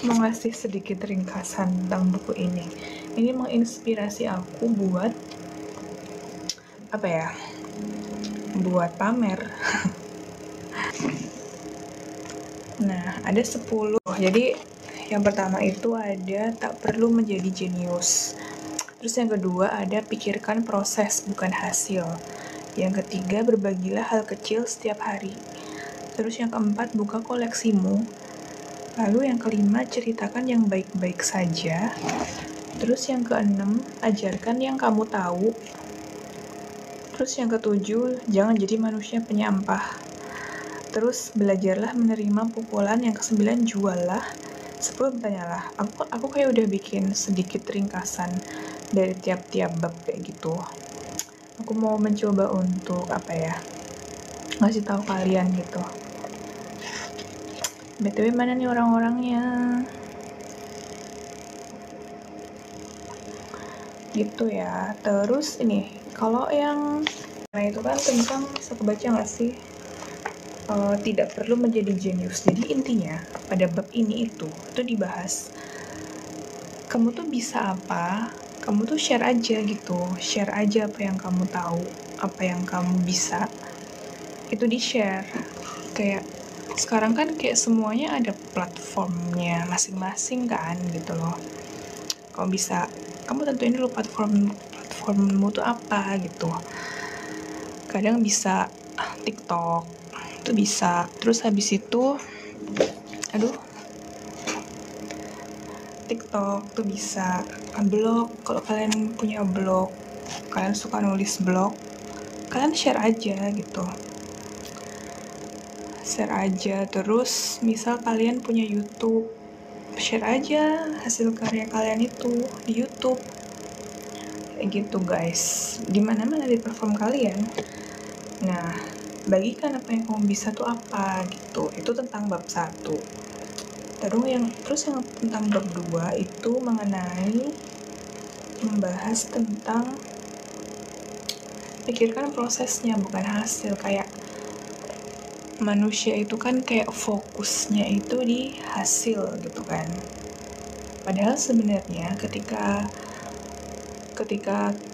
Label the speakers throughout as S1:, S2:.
S1: mau ngasih sedikit ringkasan tentang buku ini. Ini menginspirasi aku buat apa ya? Buat pamer. Nah, ada 10. Jadi yang pertama itu ada tak perlu menjadi jenius. Terus yang kedua ada pikirkan proses bukan hasil. Yang ketiga berbagilah hal kecil setiap hari. Terus yang keempat buka koleksimu. Lalu yang kelima ceritakan yang baik-baik saja. Terus yang keenam ajarkan yang kamu tahu. Terus yang ketujuh jangan jadi manusia penyampah. Terus belajarlah menerima pukulan. Yang kesembilan juallah. 10 bertanyalah. Aku kayak udah bikin sedikit ringkasan dari tiap-tiap bab kayak gitu. Aku mau mencoba untuk apa ya, ngasih tahu kalian gitu. BTW mana nih orang-orangnya? Gitu ya. Terus ini, kalau yang itu kan tentang, bisa kebaca nggak sih? Tidak perlu menjadi jenius. Jadi intinya pada bab ini itu dibahas kamu tuh bisa apa, kamu tuh share aja gitu, share aja apa yang kamu tahu, apa yang kamu bisa, itu di share. Kayak sekarang kan kayak semuanya ada platformnya masing-masing kan gitu loh. Kamu bisa, kamu tentuin dulu platformmu tuh apa gitu. Kadang bisa TikTok, itu bisa. Terus habis itu, TikTok tuh bisa. Blog, kalau kalian punya blog, kalian suka nulis blog, kalian share aja gitu. Share aja. Terus misal kalian punya YouTube, share aja hasil karya kalian itu di YouTube. Kayak gitu guys. Dimana-mana di platform kalian. Nah, bagikan apa yang kamu bisa tuh apa gitu. Itu tentang bab 1. Terus yang tentang bab 2 itu membahas tentang pikirkan prosesnya bukan hasil. Kayak manusia itu kan kayak fokusnya itu di hasil gitu kan. Padahal sebenarnya ketika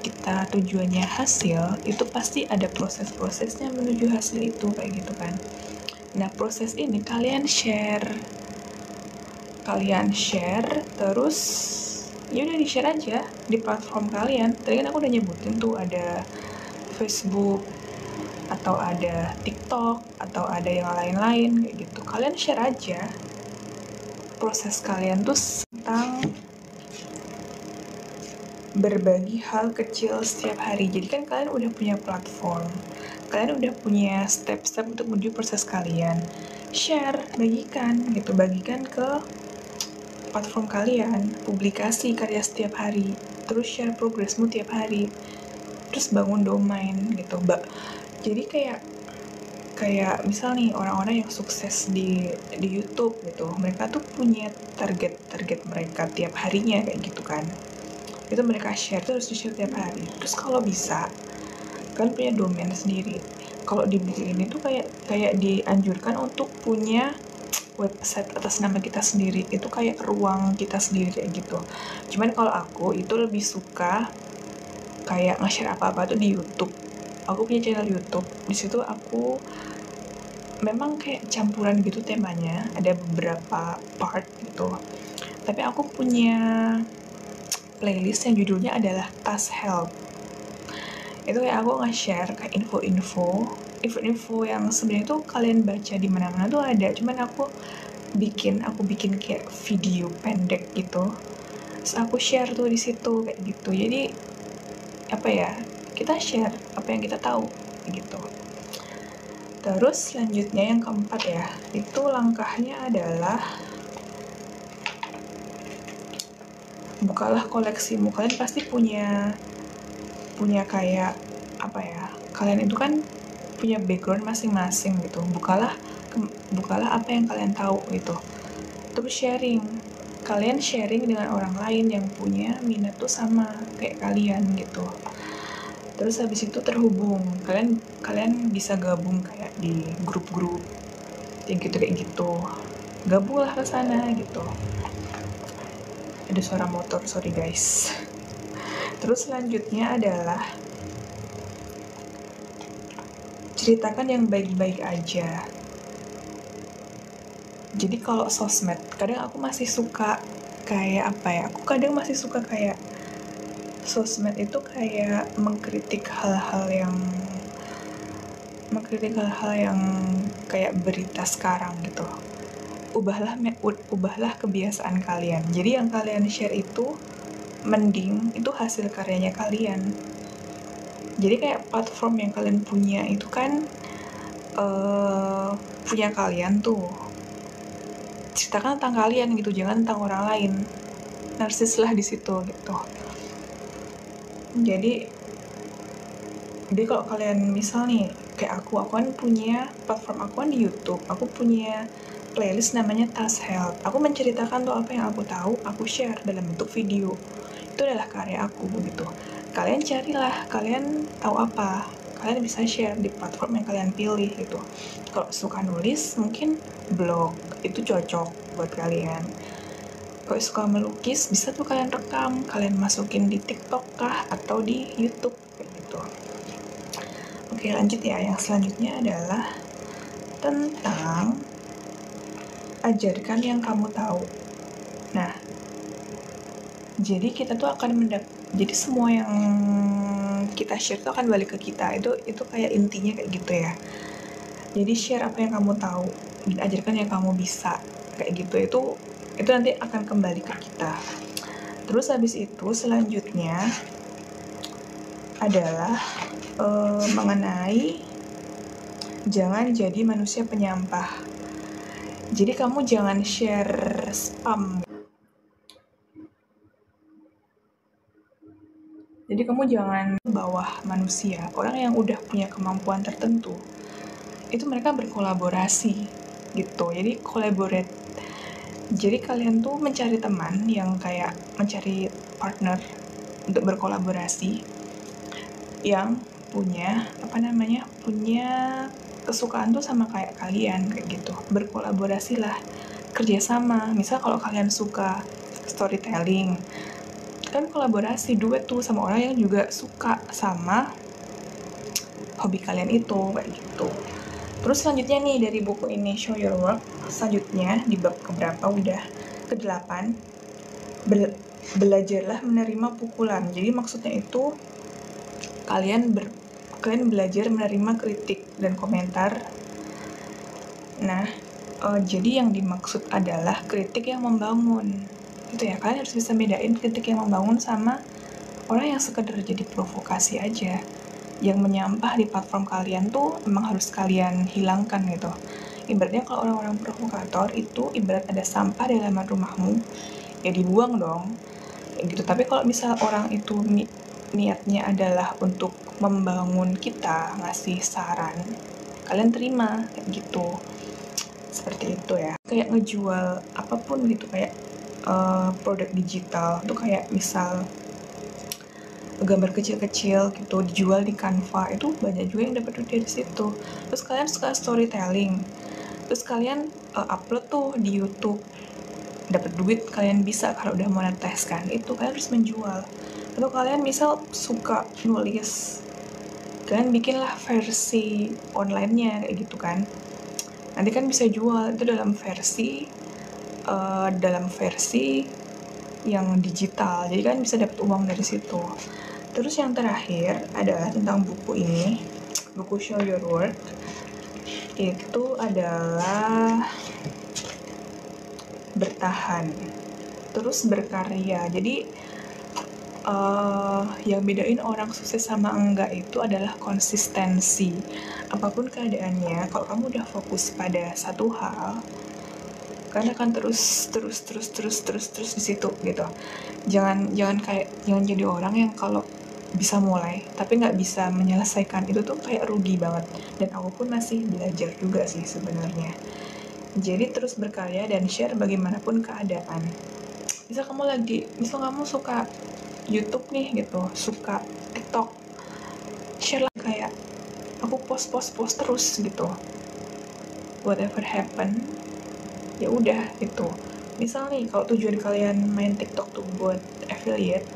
S1: kita tujuannya hasil, itu pasti ada proses-prosesnya menuju hasil itu kayak gitu kan. Nah, proses ini kalian share, terus ya udah di-share aja di platform kalian. Tadi kan aku udah nyebutin tuh ada Facebook atau ada TikTok atau ada yang lain-lain kayak gitu. Kalian share aja proses kalian tuh tentang berbagi hal kecil setiap hari. Jadi kan kalian udah punya platform, kalian udah punya step-step untuk menuju proses kalian. Share, bagikan ke platform kalian, publikasi karya setiap hari, terus share progresmu tiap hari, terus bangun domain gitu. Jadi kayak misal nih orang-orang yang sukses di YouTube gitu, mereka tuh punya target mereka tiap harinya kayak gitu kan. Itu mereka share terus di share tiap hari. Terus kalau bisa kan punya domain sendiri. Kalau di buku ini tuh kayak dianjurkan untuk punya website atas nama kita sendiri. Itu kayak ruang kita sendiri kayak gitu. Cuman kalau aku itu lebih suka kayak nge-share apa-apa tuh di YouTube. Aku punya channel YouTube. Di situ aku memang kayak campuran gitu temanya. Ada beberapa part gitu. Tapi aku punya playlist yang judulnya adalah Task Help. Itu kayak aku nge-share kayak info-info yang sebenarnya tuh kalian baca di mana-mana tuh ada, cuman aku bikin kayak video pendek gitu. Terus aku share tuh di situ kayak gitu. Jadi apa ya? Kita share apa yang kita tahu gitu. Terus selanjutnya yang keempat ya, itu langkahnya adalah bukalah koleksimu. Kalian pasti punya kayak apa ya, kalian itu kan punya background masing-masing gitu. Bukalah apa yang kalian tahu gitu. Terus kalian sharing dengan orang lain yang punya minat tuh sama kayak kalian gitu. Terus habis itu terhubung, kalian bisa gabung kayak di grup-grup kayak gitu, gabunglah ke sana gitu. Ada suara motor, sorry guys. Terus selanjutnya adalah ceritakan yang baik-baik aja. Jadi kalau sosmed, kadang aku masih suka kayak apa ya, aku kadang masih suka kayak sosmed itu kayak mengkritik hal-hal yang kayak berita sekarang gitu. Ubahlah kebiasaan kalian. Jadi yang kalian share itu mending itu hasil karyanya kalian. Jadi kayak platform yang kalian punya itu kan punya kalian tuh. Ceritakan tentang kalian gitu, jangan tentang orang lain. Narsis lah di situ gitu. Jadi kalau kalian misal nih kayak aku kan punya platform, aku kan di YouTube, aku punya playlist namanya Task Health. Aku menceritakan tuh apa yang aku tahu, aku share dalam bentuk video. Itu adalah karya aku gitu. Kalian carilah, kalian tahu apa, kalian bisa share di platform yang kalian pilih gitu. Kalau suka nulis, mungkin blog itu cocok buat kalian. Kalau suka melukis, bisa tuh kalian rekam, kalian masukin di TikTok kah atau di YouTube kayak gitu. Oke, lanjut ya. Yang selanjutnya adalah tentang ajarkan yang kamu tahu. Nah, jadi kita tuh akan jadi semua yang kita share tuh akan balik ke kita. Itu kayak intinya kayak gitu ya. Jadi share apa yang kamu tahu dan ajarkan yang kamu bisa. Kayak gitu, itu nanti akan kembali ke kita. Terus habis itu selanjutnya adalah mengenai jangan jadi manusia penyampah. Jadi kamu jangan share spam. Jadi kamu jangan bawah manusia, orang yang udah punya kemampuan tertentu. Itu mereka berkolaborasi gitu. Jadi collaborate. Jadi kalian tuh mencari teman yang kayak mencari partner untuk berkolaborasi yang punya punya kesukaan tuh sama kayak kalian kayak gitu. Berkolaborasilah, kerjasama. Misal kalau kalian suka storytelling, kan kolaborasi duet tuh sama orang yang juga suka sama hobi kalian itu kayak gitu. Terus selanjutnya nih dari buku ini Show Your Work, selanjutnya di bab keberapa, udah ke-8, belajarlah menerima pukulan. Jadi maksudnya itu kalian belajar menerima kritik dan komentar. Nah, jadi yang dimaksud adalah kritik yang membangun. Gitu ya, kalian harus bisa bedain kritik yang membangun sama orang yang sekedar jadi provokasi aja. Yang menyampah di platform kalian tuh emang harus kalian hilangkan gitu. Ibaratnya kalau orang-orang provokator itu ibarat ada sampah di halaman rumahmu, ya dibuang dong. Gitu. Tapi kalau misal orang itu niatnya adalah untuk membangun kita, ngasih saran, kalian terima kayak gitu. Seperti itu ya. Kayak ngejual apapun gitu, kayak produk digital tuh kayak misal gambar kecil-kecil gitu dijual di Canva, itu banyak juga yang dapat duit dari situ. Terus kalian suka storytelling, terus kalian upload tuh di YouTube, dapat duit, kalian bisa kalau udah monetize kan, itu kalian harus menjual. Atau kalian misal suka nulis, kalian bikinlah versi online-nya kayak gitu kan, nanti kan bisa jual itu dalam versi yang digital, jadi kan bisa dapat uang dari situ. Terus yang terakhir adalah tentang buku ini, buku Show Your Work. Itu adalah bertahan, terus berkarya. Jadi yang bedain orang sukses sama enggak itu adalah konsistensi. Apapun keadaannya, kalau kamu udah fokus pada satu hal, kalian akan terus di situ gitu. Jangan jadi orang yang kalau bisa mulai tapi nggak bisa menyelesaikan, itu tuh kayak rugi banget. Dan aku pun masih belajar juga sih sebenarnya. Jadi terus berkarya dan share bagaimanapun keadaan. Misal kamu suka YouTube nih gitu, suka TikTok, share lah, kayak aku post terus gitu. Whatever happen, ya udah gitu. Misal nih, kalau tujuan kalian main TikTok tuh buat affiliate,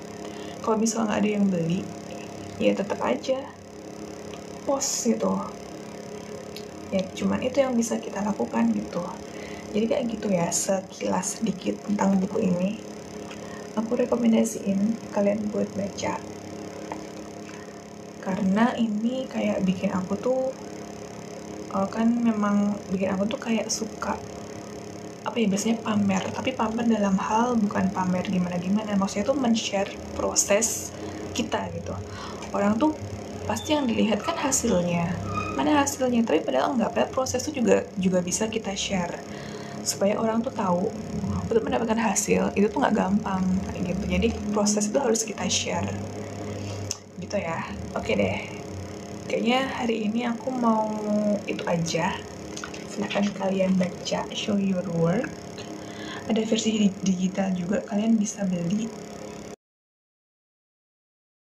S1: kalau misalnya nggak ada yang beli, ya tetap aja post gitu. Ya cuman itu yang bisa kita lakukan gitu. Jadi kayak gitu ya, sekilas sedikit tentang buku ini. Aku rekomendasiin kalian buat baca. Karena ini kayak bikin aku tuh kan memang bikin aku tuh kayak suka apa ya, biasanya pamer, tapi pamer dalam hal bukan pamer gimana-gimana, maksudnya tuh men-share proses kita gitu. Orang tuh pasti yang dilihat kan hasilnya, mana hasilnya, tapi padahal enggak, padahal proses tuh juga bisa kita share supaya orang tuh tahu untuk mendapatkan hasil itu tuh nggak gampang kayak gitu. Jadi proses itu harus kita share gitu ya. Oke deh, kayaknya hari ini aku mau itu aja. Silahkan kalian baca Show Your Work. Ada versi digital juga, kalian bisa beli.